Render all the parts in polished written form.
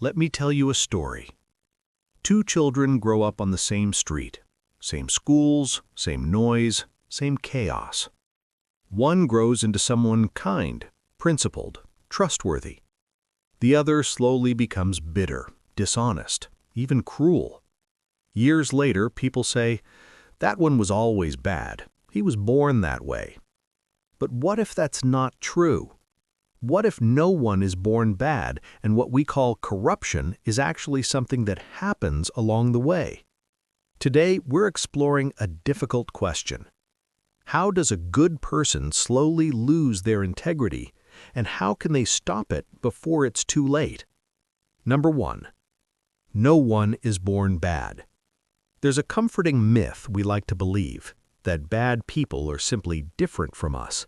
Let me tell you a story. Two children grow up on the same street. Same schools, same noise, same chaos. One grows into someone kind, principled, trustworthy. The other slowly becomes bitter, dishonest, even cruel. Years later, people say, "That one was always bad. He was born that way." But what if that's not true? What if no one is born bad and what we call corruption is actually something that happens along the way? Today, we're exploring a difficult question. How does a good person slowly lose their integrity, and how can they stop it before it's too late? Number 1. No one is born bad. There's a comforting myth we like to believe, that bad people are simply different from us.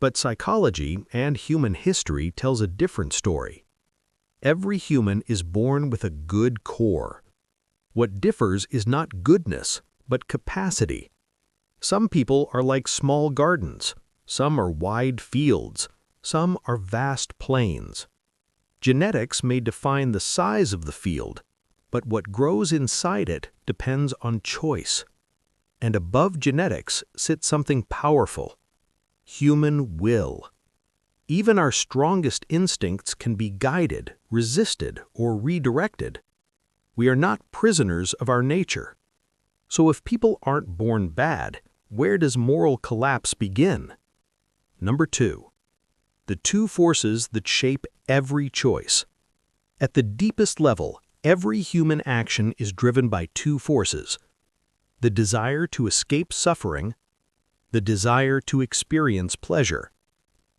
But psychology and human history tells a different story. Every human is born with a good core. What differs is not goodness, but capacity. Some people are like small gardens, some are wide fields, some are vast plains. Genetics may define the size of the field, but what grows inside it depends on choice. And above genetics sits something powerful: human will. Even our strongest instincts can be guided, resisted, or redirected. We are not prisoners of our nature. So if people aren't born bad, where does moral collapse begin? Number 2. The two forces that shape every choice. At the deepest level, every human action is driven by two forces: the desire to escape suffering, the desire to experience pleasure.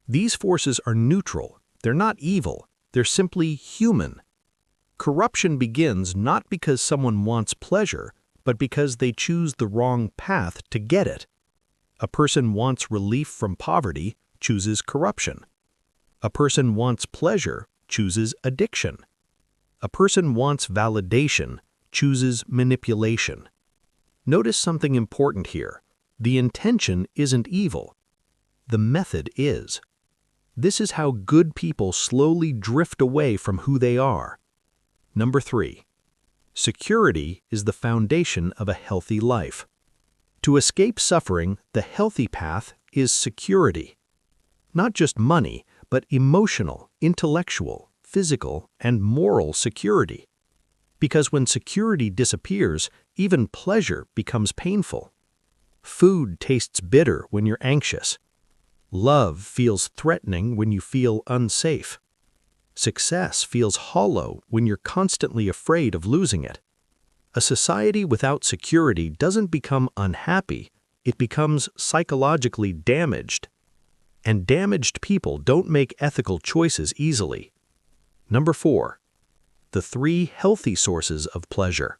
These forces are neutral. They're not evil. They're simply human. Corruption begins not because someone wants pleasure, but because they choose the wrong path to get it. A person wants relief from poverty, chooses corruption. A person wants pleasure, chooses addiction. A person wants validation, chooses manipulation. Notice something important here. The intention isn't evil. The method is. This is how good people slowly drift away from who they are. Number 3. Security is the foundation of a healthy life. To escape suffering, the healthy path is security. Not just money, but emotional, intellectual, physical, and moral security. Because when security disappears, even pleasure becomes painful. Food tastes bitter when you're anxious. Love feels threatening when you feel unsafe. Success feels hollow when you're constantly afraid of losing it. A society without security doesn't become unhappy, it becomes psychologically damaged. And damaged people don't make ethical choices easily. Number 4. The 3 healthy sources of pleasure.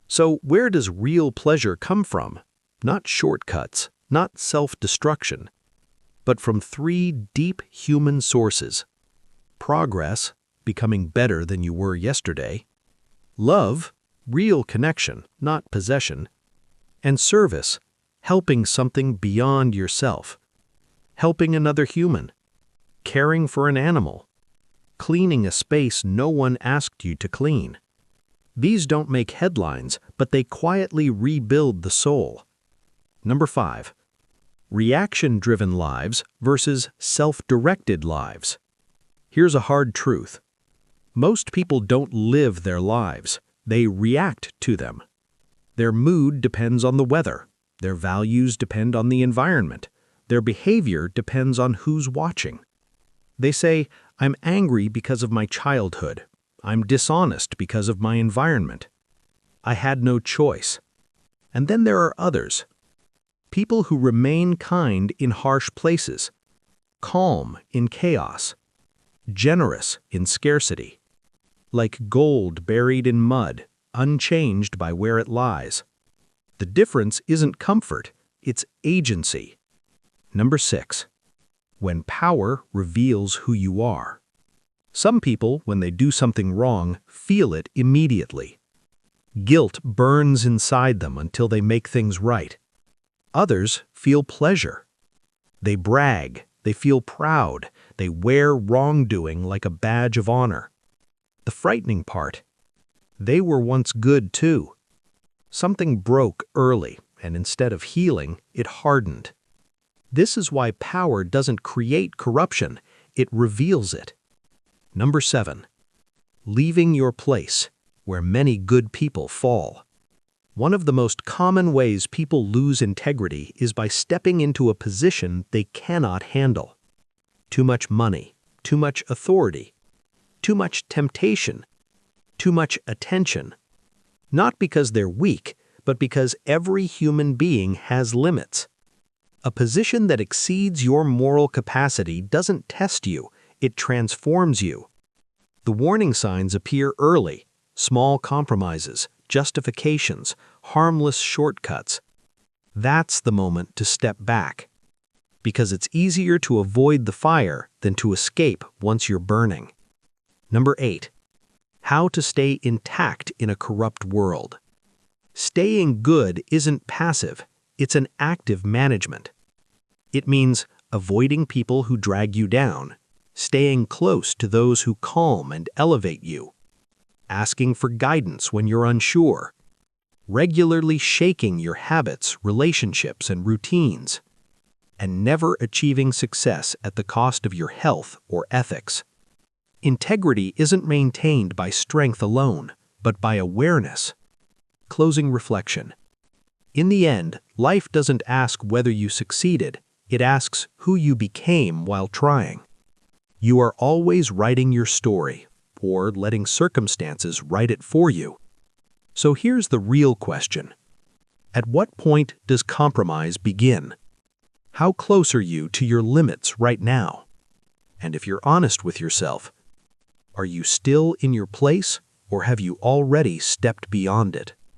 So where does real pleasure come from? Not shortcuts, not self-destruction, but from 3 deep human sources: progress, becoming better than you were yesterday; love, real connection, not possession; and service, helping something beyond yourself, helping another human, caring for an animal, cleaning a space no one asked you to clean. These don't make headlines, but they quietly rebuild the soul. Number 5. Reaction-driven lives versus self-directed lives. Here's a hard truth. Most people don't live their lives. They react to them. Their mood depends on the weather. Their values depend on the environment. Their behavior depends on who's watching. They say, "I'm angry because of my childhood. I'm dishonest because of my environment. I had no choice." And then there are others. People who remain kind in harsh places, calm in chaos, generous in scarcity, like gold buried in mud, unchanged by where it lies. The difference isn't comfort, it's agency. Number 6. When power reveals who you are. Some people, when they do something wrong, feel it immediately. Guilt burns inside them until they make things right. Others feel pleasure. They brag, they feel proud, they wear wrongdoing like a badge of honor. The frightening part: they were once good too. Something broke early, and instead of healing, it hardened. This is why power doesn't create corruption, it reveals it. Number 7. Leaving your place, where many good people fall. One of the most common ways people lose integrity is by stepping into a position they cannot handle. Too much money, too much authority, too much temptation, too much attention. Not because they're weak, but because every human being has limits. A position that exceeds your moral capacity doesn't test you, it transforms you. The warning signs appear early: small compromises, justifications, harmless shortcuts. That's the moment to step back, because it's easier to avoid the fire than to escape once you're burning. Number 8. How to stay intact in a corrupt world. Staying good isn't passive, it's an active management. It means avoiding people who drag you down, staying close to those who calm and elevate you, asking for guidance when you're unsure, regularly shaking your habits, relationships, and routines, and never achieving success at the cost of your health or ethics. Integrity isn't maintained by strength alone, but by awareness. Closing reflection. In the end, life doesn't ask whether you succeeded, it asks who you became while trying. You are always writing your story, or letting circumstances write it for you. So here's the real question. At what point does compromise begin? How close are you to your limits right now? And if you're honest with yourself, are you still in your place, or have you already stepped beyond it?